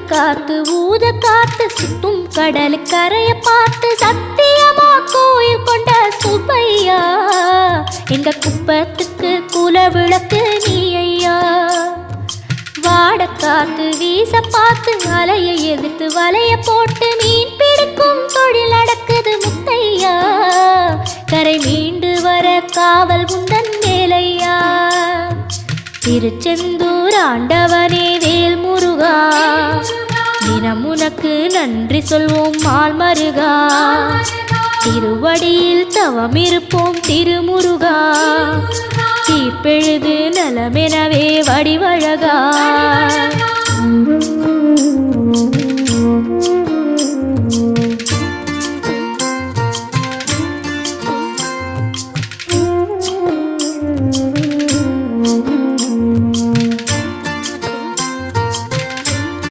காத்து ஊத காத்து சுத்தும் கடல் கரைய பார்த்து சத்தியமா கோயில் கொண்ட சுப்பையா எங்க குப்பத்துக்கு குல விளக்கு நீ ஐயா. வாட காத்து வீச பார்த்து அலையை எதிர்த்து வலைய போட்டு மீன் பிடிக்கும் தொழில் நடக்குது முத்தையா. கரை மீண்டு வர காவல் உந்தன் வேலையா. திருச்செந்தூர் ஆண்டவனே வேல் முருகா தினம் உனக்கு நன்றி சொல்வோம் மால் மருகா. திருவடியில் தவம் இருப்போம் திருமுருகா. தீப்பெழுது நலமெனவே வடிவழகா.